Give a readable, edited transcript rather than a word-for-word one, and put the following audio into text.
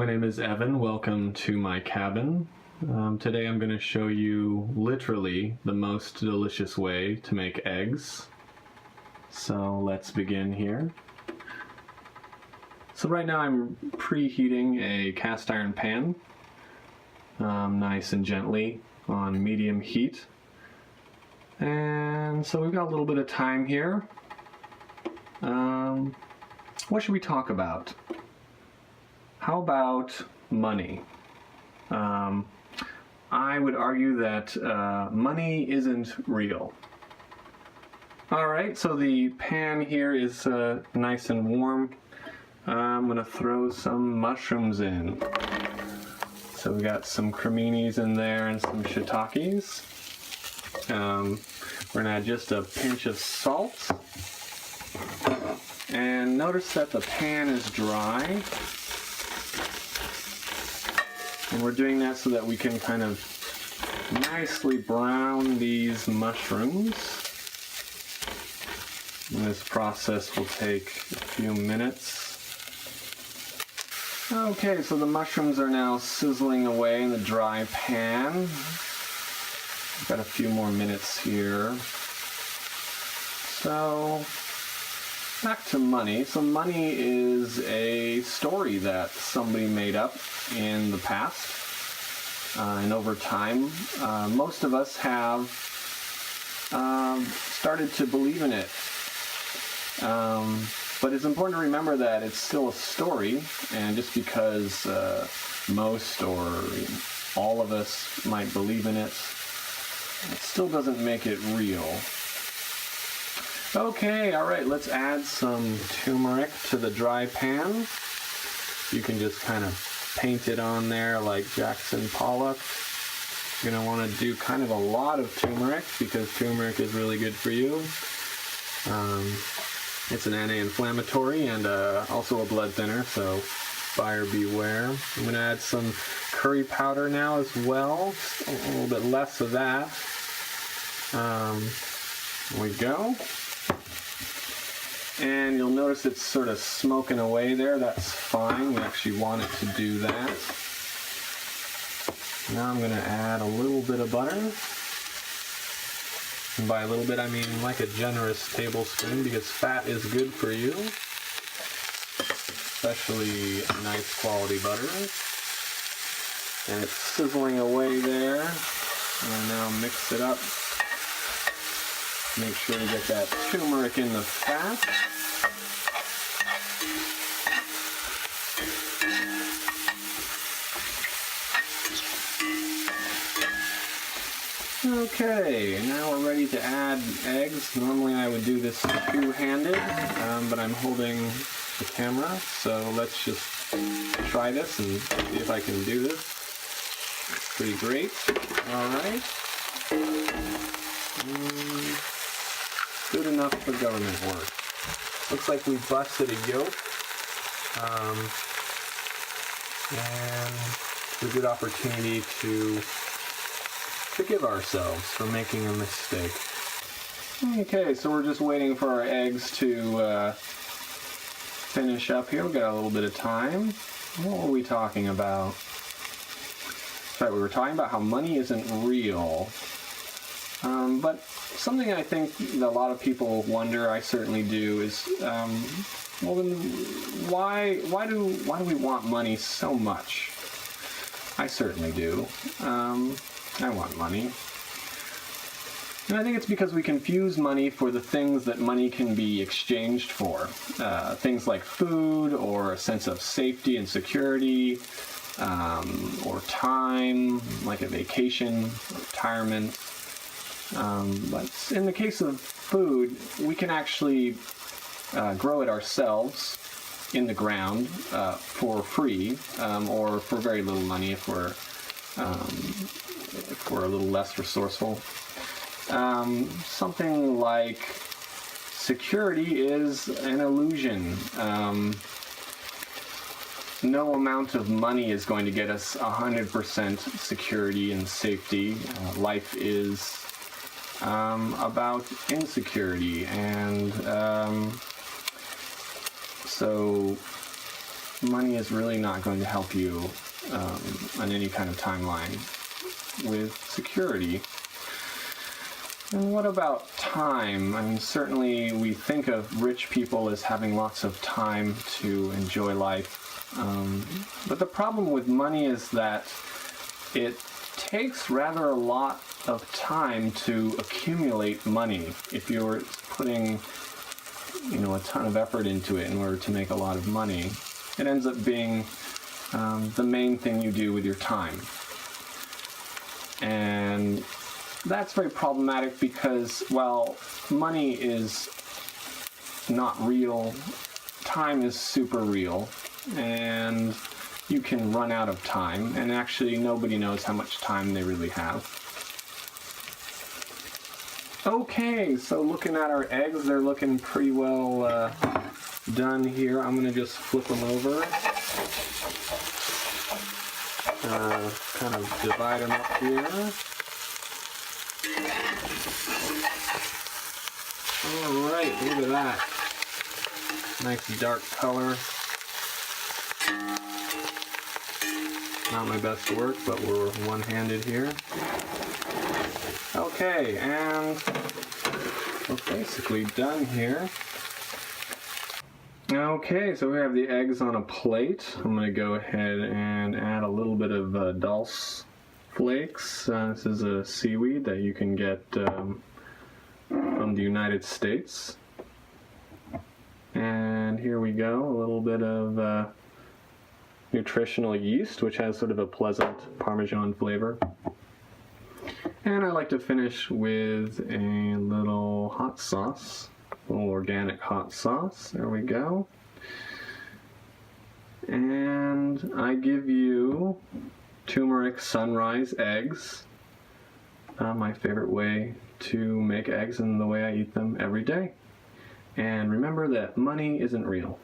My name is Evan. Welcome to my cabin. Today I'm going to show you literally the most delicious way to make eggs. So let's begin here. So right now I'm preheating a cast iron pan, nice and gently on medium heat. And so we've got a little bit of time here. What should we talk about? How about money? I would argue that money isn't real. Alright, so the pan here is nice and warm. I'm going to throw some mushrooms in. So we got some creminis in there and some shiitakes. We're going to add just a pinch of salt. And notice that the pan is dry. And we're doing that so that we can kind of nicely brown these mushrooms. And this process will take a few minutes. Okay, so the mushrooms are now sizzling away in the dry pan. We've got a few more minutes here. So, back to money. So money is a story that somebody made up in the past. And over time, most of us have started to believe in it. But it's important to remember that it's still a story, and just because most or all of us might believe in it, it still doesn't make it real. Okay, alright, let's add some turmeric to the dry pan. You can just kind of paint it on there like Jackson Pollock. You're going to want to do kind of a lot of turmeric because turmeric is really good for you. It's an anti-inflammatory and also a blood thinner, so buyer beware. I'm going to add some curry powder now as well, just a little bit less of that. There we go. And you'll notice it's sort of smoking away there. That's fine. We actually want it to do that. Now I'm going to add a little bit of butter. And by a little bit, I mean like a generous tablespoon, because fat is good for you, especially nice quality butter. And it's sizzling away there. And now mix it up. Make sure to get that turmeric in the fat. Okay, now we're ready to add eggs. Normally I would do this two-handed, but I'm holding the camera, so let's just try this and see if I can do this. It's pretty great. Alright. Good enough for government work. Looks like we busted a yolk. And it's a good opportunity to forgive ourselves for making a mistake. Okay, so we're just waiting for our eggs to finish up here. We've got a little bit of time. What were we talking about? That's right, we were talking about how money isn't real. But something I think that a lot of people wonder, I certainly do, is, well then, why do we want money so much? I certainly do. I want money. And I think it's because we confuse money for the things that money can be exchanged for. Things like food, or a sense of safety and security, or time, like a vacation, retirement. But in the case of food, we can actually grow it ourselves in the ground for free, or for very little money if we're a little less resourceful. Something like security is an illusion. No amount of money is going to get us 100% security and safety. Life is about insecurity, and so money is really not going to help you on any kind of timeline with security. And what about time? I mean, certainly we think of rich people as having lots of time to enjoy life. But the problem with money is that it takes rather a lot of time to accumulate money. If you're putting, a ton of effort into it in order to make a lot of money, it ends up being the main thing you do with your time. And that's very problematic because, while money is not real, time is super real, and you can run out of time, and actually nobody knows how much time they really have. Okay, so looking at our eggs, they're looking pretty well done here. I'm going to just flip them over. Kind of divide them up here. Alright, look at that. Nice dark color. Not my best work, but we're one-handed here. Okay, and we're basically done here. Okay, so we have the eggs on a plate. I'm going to go ahead and add a little bit of dulse flakes. This is a seaweed that you can get from the United States. And here we go, a little bit of nutritional yeast, which has sort of a pleasant Parmesan flavor. And I like to finish with a little hot sauce, a little organic hot sauce. There we go. And I give you Turmeric Sunrise Eggs, my favorite way to make eggs and the way I eat them every day. And remember that money isn't real.